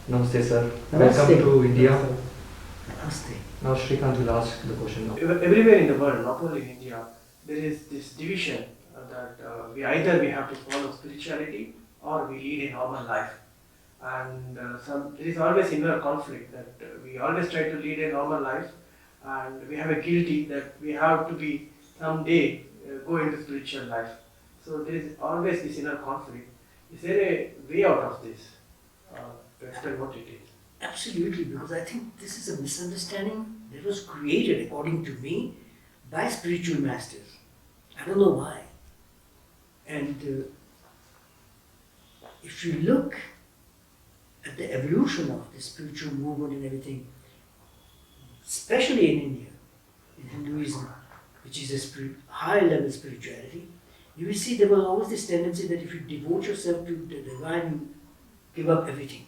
Namaste, sir. Namaste. Welcome to India. Namaste. Now, Srikanth will ask the question now. Everywhere in the world, not only in India, there is this division that we have to follow spirituality or we lead a normal life. And there is always inner conflict that we always try to lead a normal life, and we have a guilty that we have to be someday go into spiritual life. So there is always this inner conflict. Is there a way out of this? To explain what it is. Absolutely, because I think this is a misunderstanding that was created, according to me, by spiritual masters. I don't know why. And if you look at the evolution of the spiritual movement and everything, especially in India, in Hinduism, which is a high level spirituality, you will see there was always this tendency that if you devote yourself to the divine, you give up everything.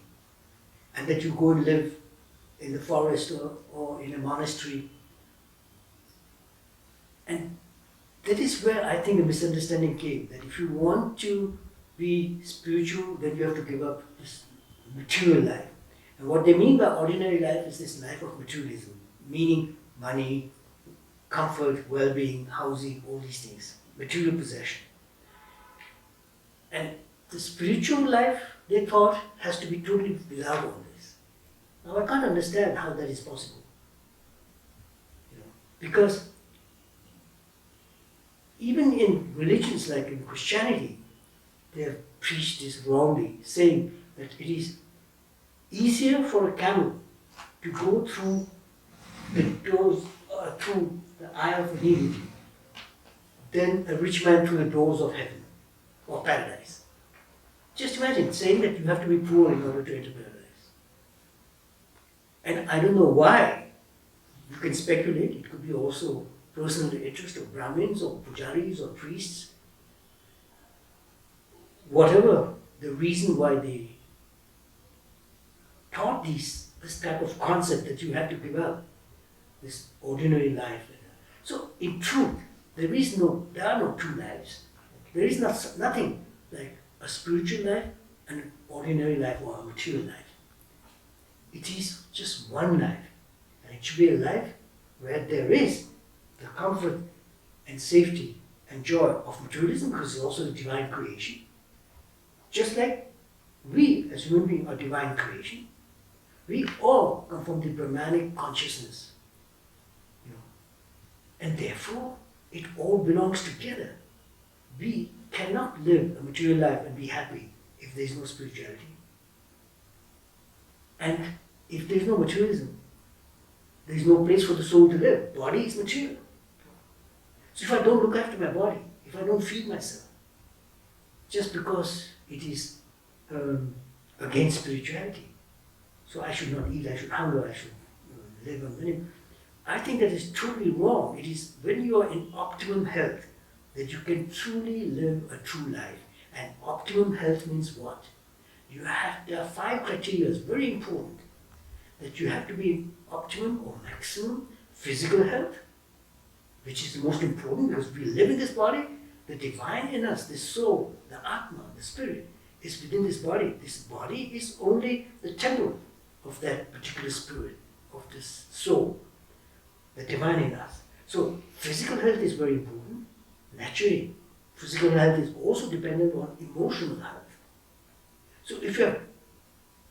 And that you go and live in the forest or in a monastery. And that is where I think the misunderstanding came, that if you want to be spiritual, then you have to give up this material life. And what they mean by ordinary life is this life of materialism, meaning money, comfort, well-being, housing, all these things, material possession. And the spiritual life, they thought, has to be totally without all this. Now I can't understand how that is possible. Because even in religions like in Christianity, they have preached this wrongly, saying that it is easier for a camel to go through the doors, through the eye of a needle, than a rich man through the doors of heaven or paradise. Just imagine saying that you have to be poor in order to enter paradise. And I don't know why. You can speculate. It could be also personal interest of Brahmins or pujaris or priests. Whatever the reason why they taught this type of concept that you have to give up this ordinary life. So in truth, there are no two lives. There is nothing like a spiritual life and an ordinary life or a material life. It is just one life, and it should be a life where there is the comfort and safety and joy of materialism, because it's also the divine creation. Just like we as human beings are divine creation, we all come from the Brahmanic consciousness. And therefore, it all belongs together. We cannot live a material life and be happy if there is no spirituality. And if there is no materialism, there is no place for the soul to live. Body is material. So if I don't look after my body, if I don't feed myself, just because it is against spirituality, so I should not eat, I should hunger, I should live on minimum, I think that is totally wrong. It is when you are in optimum health that you can truly live a true life. And optimum health means what? There are 5 criteria, very important, that you have to be in optimum or maximum physical health, which is the most important because we live in this body. The divine in us, the soul, the Atma, the spirit, is within this body. This body is only the temple of that particular spirit, of this soul, the divine in us. So physical health is very important. Naturally, physical health is also dependent on emotional health. So if you have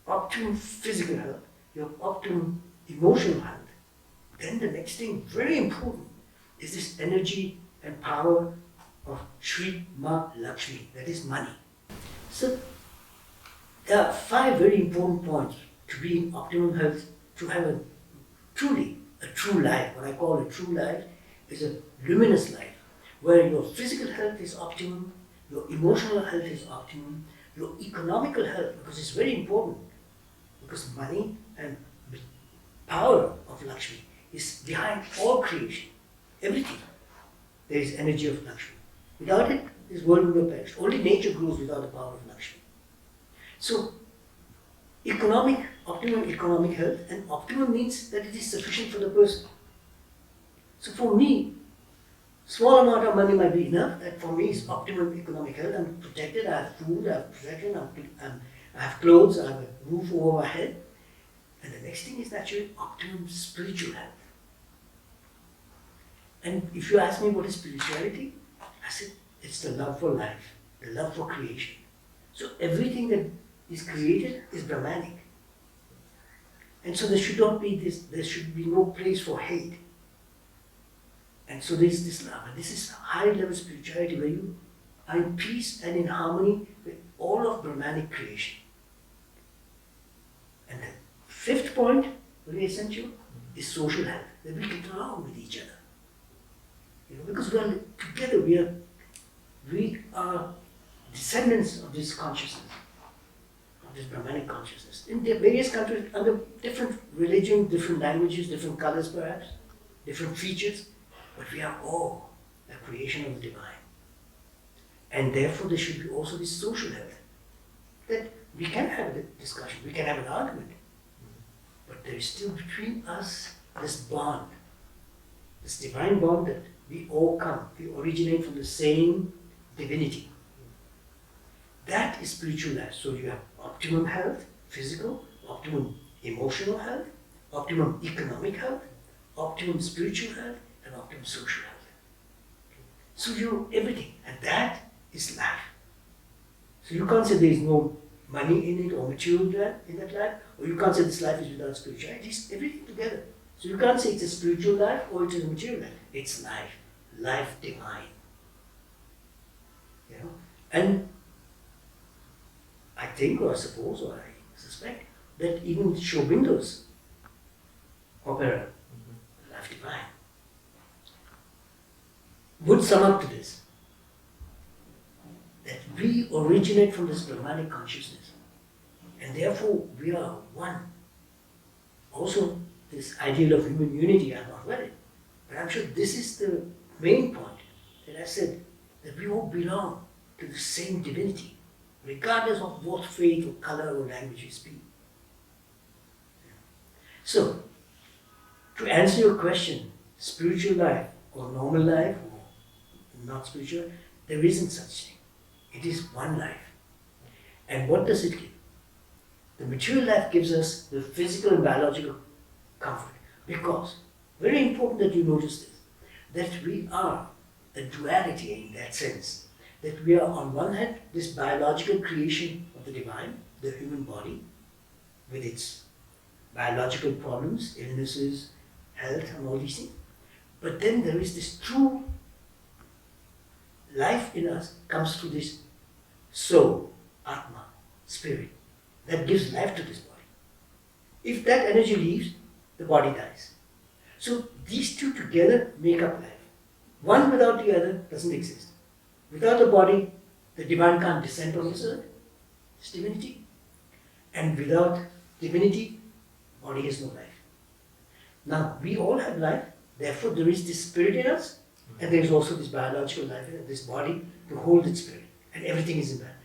optimum physical health, you have optimum emotional health, then the next thing, very important, is this energy and power of Shri Ma Lakshmi, that is money. So there are 5 very important points to be in optimum health, to have a true life. What I call a true life is a luminous life, where your physical health is optimum, your emotional health is optimum, your economical health, because it's very important, because money and the power of Lakshmi is behind all creation, everything. There is energy of Lakshmi. Without it, this world will perish. Only nature grows without the power of Lakshmi. So, economic optimum economic health, and optimum means that it is sufficient for the person. So for me, small amount of money might be enough. That for me is optimum economic health. I'm protected, I have food, I have protection, I have clothes, I have a roof over my head. And the next thing is actually optimum spiritual health. And if you ask me what is spirituality, I said it's the love for life, the love for creation. So everything that is created is Brahmanic. And so there should not be this, there should be no place for hate. And so there is this love. And this is high level spirituality where you are in peace and in harmony with all of Brahmanic creation. And the fifth point, very essential, is social health. That we get along with each other. Because we are together, we are descendants of this consciousness, of this Brahmanic consciousness. In the various countries, under different religions, different languages, different colors perhaps, different features, but we are all a creation of the divine. And therefore there should be also this social health. That we can have a discussion, we can have an argument, but there is still between us this bond, this divine bond that we all come, we originate from the same divinity. That is spiritual life. So you have optimum health, physical, optimum emotional health, optimum economic health, optimum spiritual health, and optimum social health. So you're everything, and that is life. So you can't say there is no money in it or material in that life, or you can't say this life is without spirituality. It's everything together. So you can't say it's a spiritual life or it's a material life. It's life, life divine. And I think, or I suppose, or I suspect, that even Shobindo's opera, Life Divine, would sum up to this. That we originate from this Brahmanic consciousness, and therefore we are one. Also, this ideal of human unity, I'm not read it, but I'm sure this is the main point that I said, that we all belong to the same divinity, regardless of what faith or color or language you speak. So, to answer your question, spiritual life or normal life or not spiritual, there isn't such thing. It is one life. And what does it give? The material life gives us the physical and biological comfort. Because, very important that you notice this, that we are a duality in that sense. That we are on one hand this biological creation of the divine, the human body, with its biological problems, illnesses, health and all these things. But then there is this true life in us comes through this soul, Atma, spirit, that gives life to this body. If that energy leaves, the body dies. So these two together make up life. One without the other doesn't exist. Without the body, the divine can't descend on this earth, it's divinity. And without divinity, body has no life. Now, we all have life, therefore there is this spirit in us, and there is also this biological life in this body to hold its spirit, and everything is in that.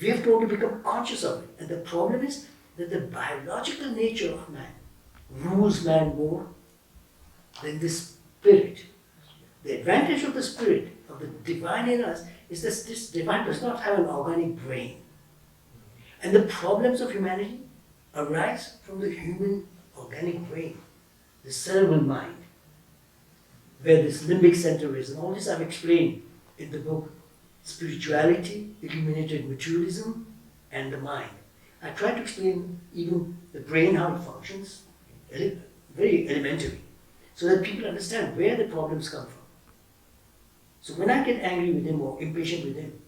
We have to only become conscious of it, and the problem is that the biological nature of man rules man more than the spirit. The advantage of the spirit, of the divine in us, is that this divine does not have an organic brain. And the problems of humanity arise from the human organic brain, the cerebral mind, where this limbic center is. And all this I've explained in the book, Spirituality, Illuminated Materialism, and the Mind. I try to explain even the brain, how it functions, very elementary, so that people understand where the problems come from. So when I get angry with him or impatient with him,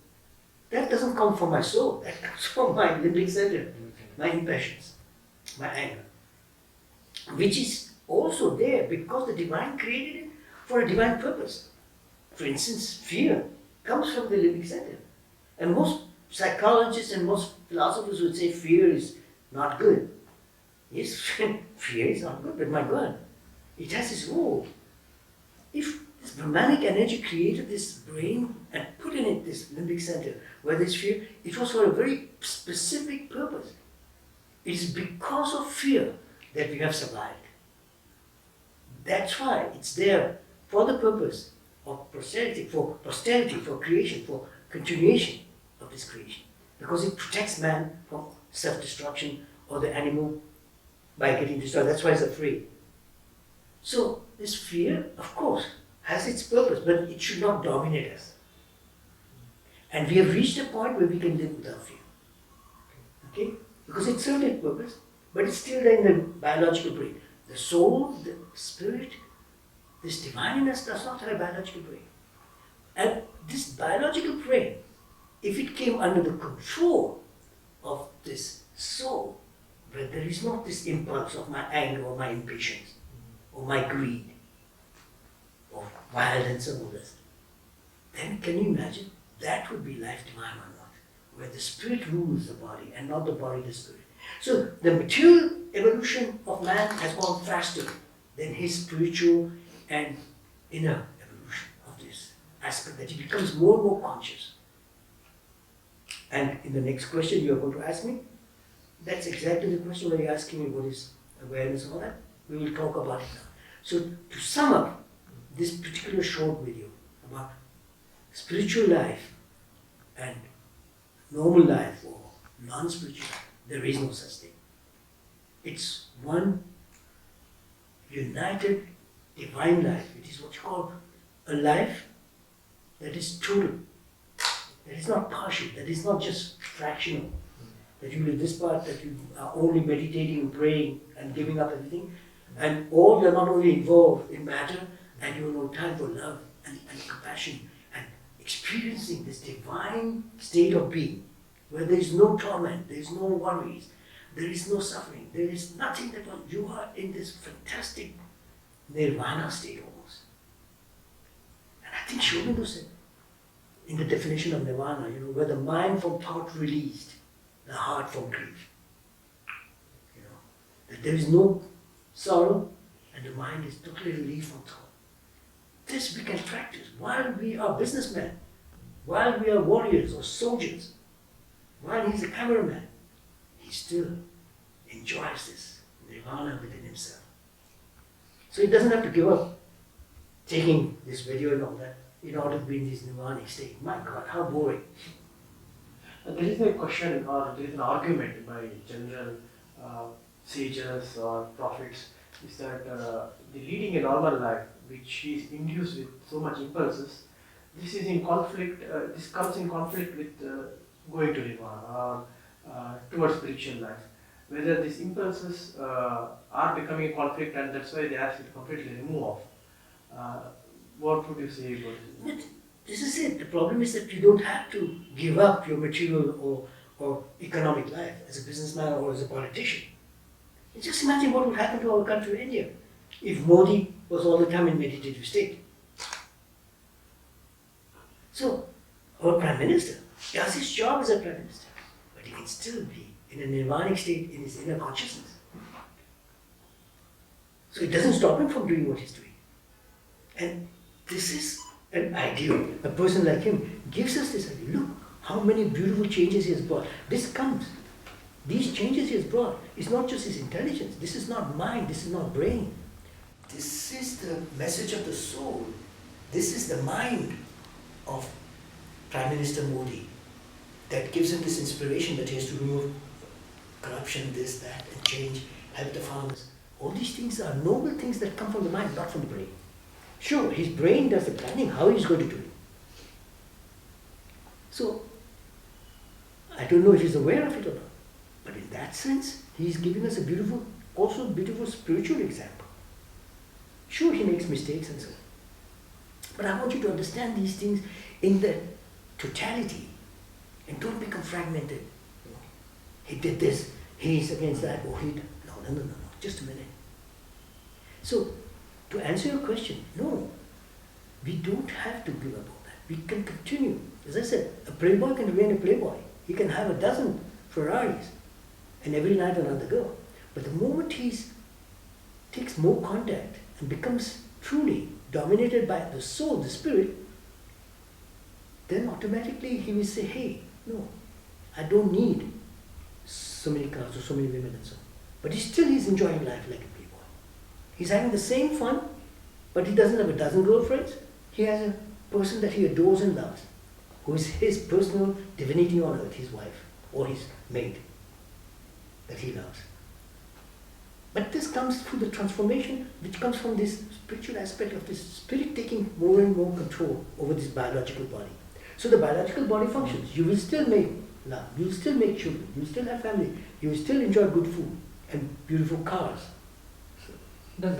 that doesn't come from my soul, that comes from my limbic center, my impatience, my anger, which is also there because the divine created it for a divine purpose. For instance, fear comes from the limbic center. And most psychologists and most philosophers would say fear is not good. Yes, fear is not good, but my God, it has its role. If this Brahmanic energy created this brain and put in it this limbic center where there's fear, it was for a very specific purpose. It is because of fear that we have survived. That's why it's there for the purpose of posterity, for creation, for continuation of this creation. Because it protects man from self-destruction or the animal by getting destroyed. That's why it's afraid. So this fear, of course, has its purpose, but it should not dominate us. And we have reached a point where we can live without fear. Okay? Because it served its purpose, but it's still there in the biological brain. The soul, the spirit, this divine in us does not have a biological brain. And this biological brain, if it came under the control of this soul, where there is not this impulse of my anger or my impatience or my greed or violence and all this, then can you imagine? That would be life divine or not, where the spirit rules the body and not the body the spirit. So the material evolution of man has gone faster than his spiritual and inner evolution of this aspect, that he becomes more and more conscious. And in the next question you are going to ask me, that's exactly the question where you're asking me what is awareness and all that. We will talk about it now. So to sum up this particular short video about spiritual life and normal life or non-spiritual life, there is no such thing. It's one united divine life. It is what you call a life that is total, that is not partial, that is not just fractional, that you live this part, that you are only meditating and praying and giving up everything, or you are not only involved in matter and you have no time for love and compassion and experiencing this divine state of being where there is no torment, there is no worries, there is no suffering, there is nothing that you are in this fantastic nirvana state almost. And I think Shobindo said in the definition of nirvana, where the mind from thought released, the heart from grief. That there is no sorrow and the mind is totally relieved from thought. This we can practice while we are businessmen, while we are warriors or soldiers, while he's a cameraman. He still enjoys this nirvana within himself. So he doesn't have to give up taking this video and all that in order to be in this nirvana state. My God, how boring. There is a question or there is an argument by general sages or prophets is that the leading a normal life, which is induced with so much impulses, this is in conflict. This comes in conflict with going to nirvana or towards spiritual life. Whether these impulses are becoming a conflict, and that's why they ask you to completely remove off. What would you say about this? This is it. The problem is that you don't have to give up your material or economic life as a businessman or as a politician. Just imagine what would happen to our country, India, if Modi was all the time in meditative state. So, our Prime Minister does his job as a Prime Minister, but he can still be in a nirvanic state in his inner consciousness. So it doesn't stop him from doing what he's doing. And this is an ideal. A person like him gives us this idea. Look how many beautiful changes he has brought. These changes he has brought, is not just his intelligence. This is not mind, this is not brain. This is the message of the soul. This is the mind of Prime Minister Modi that gives him this inspiration that he has to remove corruption, this, that, and change, help the farmers. All these things are noble things that come from the mind, not from the brain. Sure, his brain does the planning, how he's going to do it. So, I don't know if he's aware of it or not. But in that sense, he's giving us a beautiful spiritual example. Sure, he makes mistakes and so on. But I want you to understand these things in the totality and don't become fragmented. He did this, he's against that, or no, just a minute. So, to answer your question, no, we don't have to give up all that. We can continue. As I said, a playboy can remain a playboy. He can have a dozen Ferraris and every night another girl. But the moment he takes more contact and becomes truly dominated by the soul, the spirit, then automatically he will say, hey, no, I don't need so many cars or so many women and so on. But he's enjoying life like a playboy. He's having the same fun, but he doesn't have a dozen girlfriends. He has a person that he adores and loves, who is his personal divinity on earth, his wife or his maid that he loves. But this comes through the transformation which comes from this spiritual aspect of this spirit taking more and more control over this biological body. So the biological body functions. You will still make love, you will still make children, you will still have family, you will still enjoy good food and beautiful cars. Does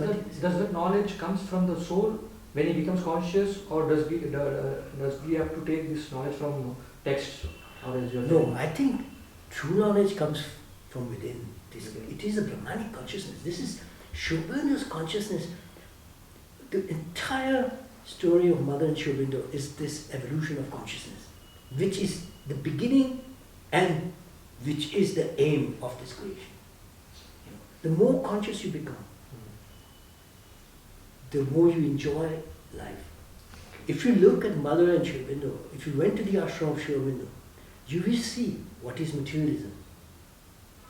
the knowledge comes from the soul when he becomes conscious, or does we have to take this knowledge from texts, or as you are No, saying? I think true knowledge comes from within. It is a Brahmanic consciousness. This is Sri Aurobindo's consciousness. The entire story of Mother and Sri Aurobindo is this evolution of consciousness, which is the beginning and which is the aim of this creation. The more conscious you become, the more you enjoy life. If you look at Mother and Sri Aurobindo, if you went to the ashram of Sri Aurobindo, you will see what is materialism.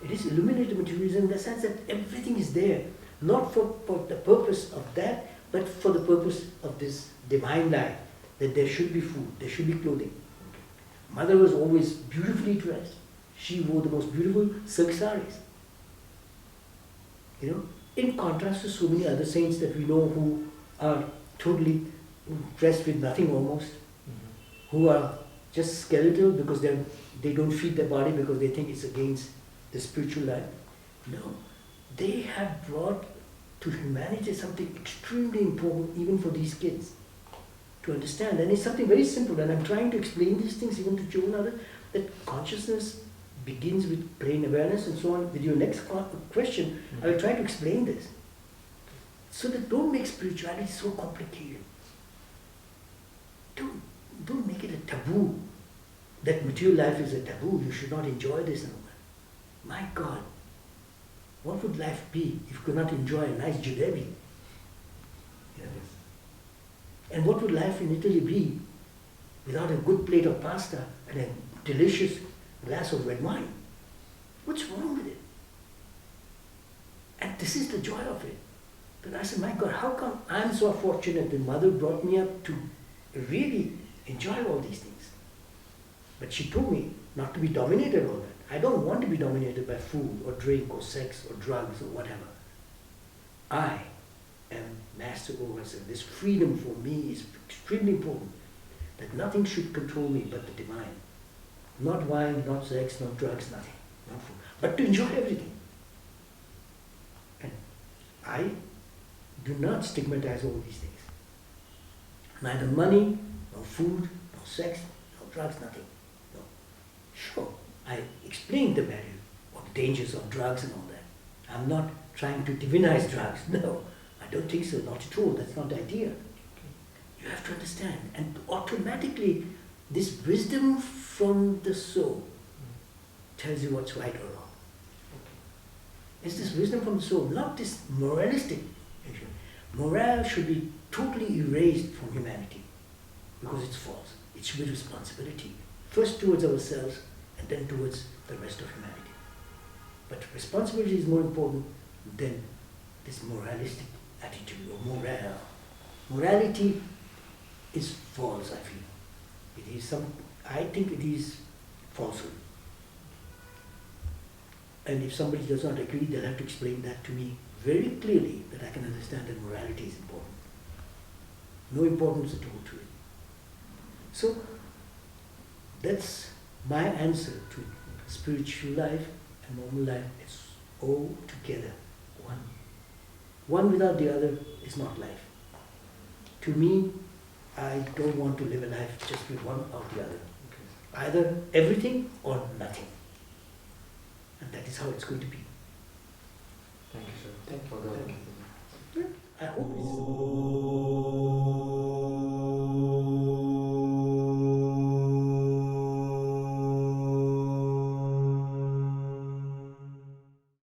It is illuminated materialism in the sense that everything is there, not for the purpose of that, but for the purpose of this divine life, that there should be food, there should be clothing. Mother was always beautifully dressed. She wore the most beautiful silk saris. In contrast to so many other saints that we know who are totally dressed with nothing almost, who are just skeletal because they don't feed their body because they think it's against the spiritual life. No, they have brought to humanity something extremely important even for these kids to understand. And it's something very simple, and I'm trying to explain these things even to Joe and others, that consciousness begins with plain awareness and so on. With your next question, I will try to explain this. So that don't make spirituality so complicated. Don't make it a taboo, that material life is a taboo, you should not enjoy this and all that. My God, what would life be if you could not enjoy a nice jalebi? And what would life in Italy be without a good plate of pasta and a delicious glass of red wine? What's wrong with it? And this is the joy of it. But I said, my God, how come I'm so fortunate that Mother brought me up to really enjoy all these things? But she told me not to be dominated all that. I don't want to be dominated by food or drink or sex or drugs or whatever. I am master over myself. This freedom for me is extremely important. That nothing should control me but the divine. Not wine, not sex, not drugs, nothing. Not food. But to enjoy everything. And I do not stigmatize all these things. Neither money, nor food, nor sex, nor drugs, nothing. No. Sure, I explained the value or the dangers of drugs and all that. I'm not trying to divinize drugs. No, I don't think so. Not at all. That's not the idea. You have to understand. And automatically, this wisdom from the soul tells you what's right or wrong. It's this wisdom from the soul, not this moralistic issue. Morale should be totally erased from humanity because it's false. It should be responsibility. First towards ourselves and then towards the rest of humanity. But responsibility is more important than this moralistic attitude or morale. Morality is false, I feel. It is I think it is falsehood. And if somebody does not agree, they'll have to explain that to me very clearly, that I can understand that morality is important. No importance at all to it. So, that's my answer to spiritual life and normal life. It's all together, one. One without the other is not life. To me, I don't want to live a life just with one or the other. Either everything or nothing. And that is how it's going to be. Thank you, sir. Thank you. For the I hope it's...